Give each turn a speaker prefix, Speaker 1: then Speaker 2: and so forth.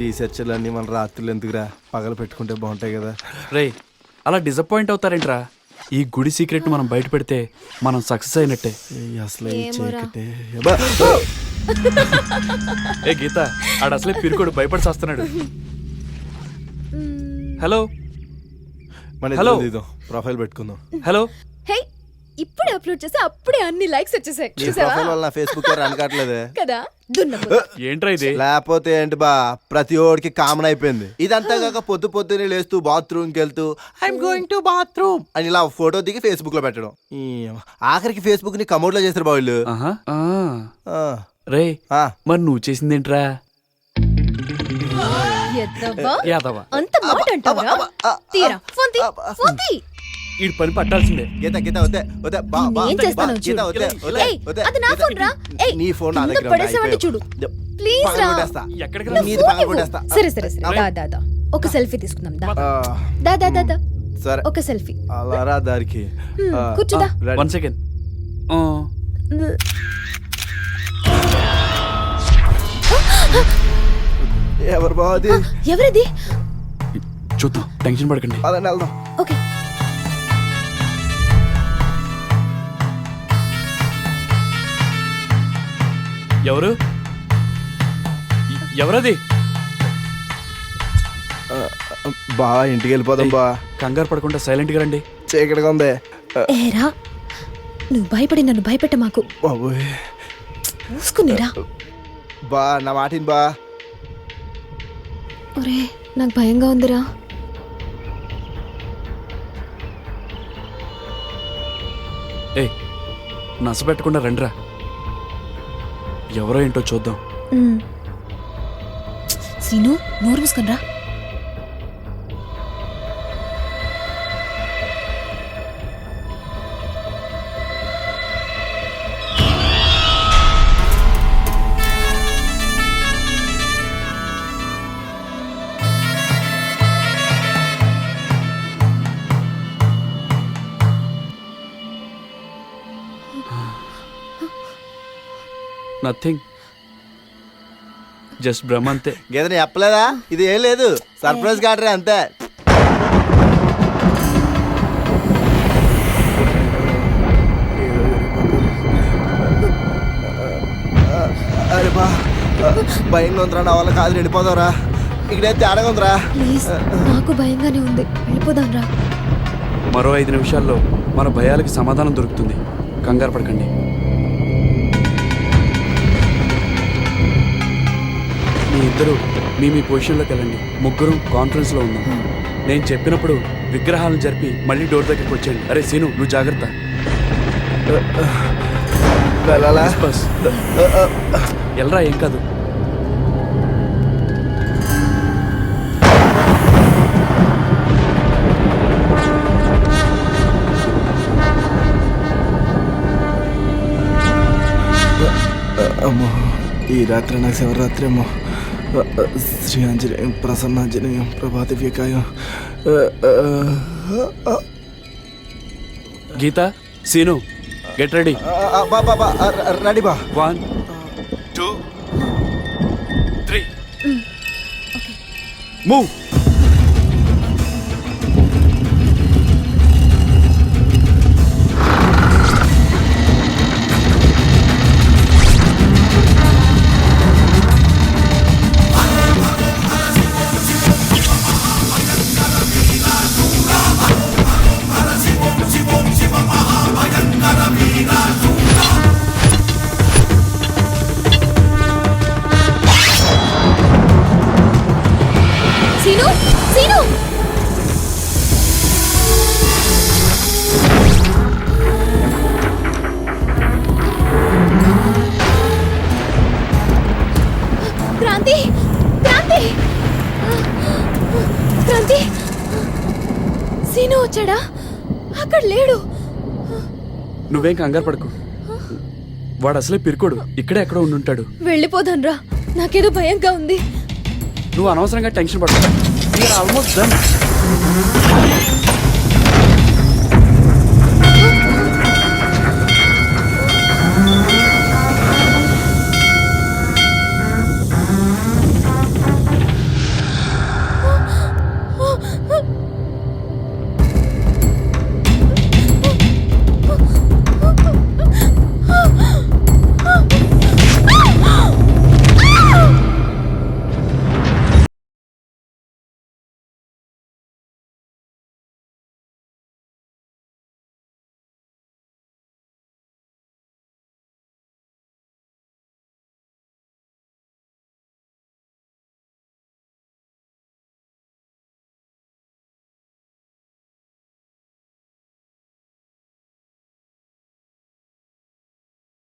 Speaker 1: రీసెర్చ్లన్నీ మన రాత్రులు ఎందుకురా, పగలు పెట్టుకుంటే బాగుంటాయి కదా.
Speaker 2: రేయ్ అలా డిసప్పాయింట్ అవుతారేంట్రా? ఈ గుడి సీక్రెట్ మనం బయట పెడితే మనం సక్సెస్ అయినట్టే.
Speaker 1: అసలు ఈ చీకటే.
Speaker 2: ఏ గీత, ఆడ అసలే పిరుకోడు, భయపడి చేస్తున్నాడు. హలో
Speaker 1: హలో, ప్రొఫైల్ పెట్టుకుందాం.
Speaker 2: హలో,
Speaker 3: హే, ఇప్పుడే అప్లోడ్ చేసి అప్పుడే అన్ని లైక్స్ వచ్చేసాయి.
Speaker 1: ప్రొఫైల్ వల్ల ఫేస్బుక్ రన్ కావట్లేదే
Speaker 3: కదా. దున్నపోతు.
Speaker 2: ఏంట్రా ఇది?
Speaker 1: లేకపోతే ఏంటి బా, ప్రతి ఓడికి కామన్ అయిపోయింది. ఇదంతా కాక పొద్దున్నే లేస్తూ బాత్రూమ్ కి వెళ్తూ ఐఎమ్ గోయింగ్ టు బాత్రూమ్ అని ఇలా ఫోటో దిగి ఫేస్బుక్ లో పెట్టడం. ఆఖరికి ఫేస్బుక్ ని కమోడ్ లో చేస్తారు బావులు.
Speaker 2: రే మరి నువ్వు చేసిందేంట్రా?
Speaker 3: ఎద్దవ్వా, అంత మాట అంటావురా? తీరా ఫోన్ తీ, ఫోన్ తీ.
Speaker 2: ఈ పని పట్టాల్సిందే.
Speaker 1: గీత గీత వద్దే వద్దే బా బా
Speaker 3: ఏం చేస్తానో
Speaker 1: గీత
Speaker 3: చూడు.
Speaker 1: వద్దే వద్దే
Speaker 3: ఏయ్,
Speaker 1: వద్దే.
Speaker 3: అది నా ఫోన్ రా. ఏయ్,
Speaker 1: నీ ఫోన్ నా దగ్గర ఉంది,
Speaker 3: పడేసావంటే
Speaker 1: అయిపోయావు.
Speaker 3: చూడు. ప్లీజ్ రా.
Speaker 1: పగలగొట్టేస్తా.
Speaker 2: ఎక్కడికి
Speaker 3: నా
Speaker 1: నీది
Speaker 3: ఫోన్
Speaker 1: పగలగొట్టేస్తా.
Speaker 3: ఇవ్వు. సరే సరే సరే, దా దా దా. ఒక సెల్ఫీ తీసుకుందాం. దా దా దా దా దా.
Speaker 1: సరే
Speaker 3: ఒక సెల్ఫీ.
Speaker 1: అలా రా దారికి.
Speaker 3: కూర్చోదా.
Speaker 2: 1 సెకండ్.
Speaker 1: ఎవరు బాది?
Speaker 3: ఎవరిది?
Speaker 2: చూద్దాం, టెన్షన్ పడకండి.
Speaker 1: అదని వెళ్దాం.
Speaker 3: ఓకే.
Speaker 2: ఎవరు? ఎవరది?
Speaker 1: బా ఇంటికి వెళ్ళిపోదాం బా.
Speaker 2: కంగారు పడకుండా సైలెంట్ గా రండి.
Speaker 1: చీకటిగా ఉంది.
Speaker 3: ఏరా, నువ్వు భయపడి నన్ను భయపెట్ట మాకు.
Speaker 1: బాబోయ్,
Speaker 3: చూసుకునేరా.
Speaker 1: బా నా మాటిని బా.
Speaker 3: ఒరే, నాకు భయంగా ఉందిరా.
Speaker 2: ఏయ్, నస పెట్టకుండా రండిరా. ఎవరో ఏంటో చూద్దాం.
Speaker 3: సీను, నోరు మూసుకొని రా.
Speaker 2: నథింగ్, జస్ట్ భ్రమ అంతే.
Speaker 1: గేదని చెప్పలేదా? ఇది ఏం లేదు, సర్ప్రైజ్ కాటరే అంతే. అరే బా, భయంగా ఉందిరా, నా వల్ల కాదు, వెళ్ళిపోదాంరా. ఇక్కడే తేడాగా ఉందిరా.
Speaker 3: ప్లీజ్, నాకు భయంగానే ఉంది, వెళ్ళిపోదాం రా.
Speaker 2: మరో 5 నిమిషాల్లో మన భయాలకి సమాధానం దొరుకుతుంది. కంగారు పడకండి. మీ ఇద్దరు మీ పొజిషన్లోకి వెళ్ళండి. ముగ్గురు కాన్ఫరెన్స్లో ఉన్నాం. నేను చెప్పినప్పుడు విగ్రహాలను జరిపి మళ్ళీ డోర్ దగ్గరికి వచ్చేయండి. అరే సీను, నువ్వు జాగ్రత్త. బస్ ఎల్రా, ఏం కాదు.
Speaker 1: అమ్మో, ఈ రాత్రి నాకు శివరాత్రి. అమ్మో, శ్రీ ఆంజనేయం ప్రసన్నాంజనేయం ప్రభాదివ్యకాయం.
Speaker 2: Geetha, Seenu, get ready.
Speaker 1: Ready బా.
Speaker 2: 1 2 3 మూవ్.
Speaker 3: సీను, సీను. క్రాంతి, క్రాంతి, క్రాంతి. సీను వచ్చాడా? అక్కడ లేడు.
Speaker 2: నువ్వేం కంగారు పడకు, వాడు అసలే పిరుకోడు, ఇక్కడే ఎక్కడో ఉండుంటాడు.
Speaker 3: వెళ్ళిపోదాం రా, నాకేదో భయంగా ఉంది.
Speaker 2: నువ్వు అనవసరంగా టెన్షన్ పడతావు. Almost done.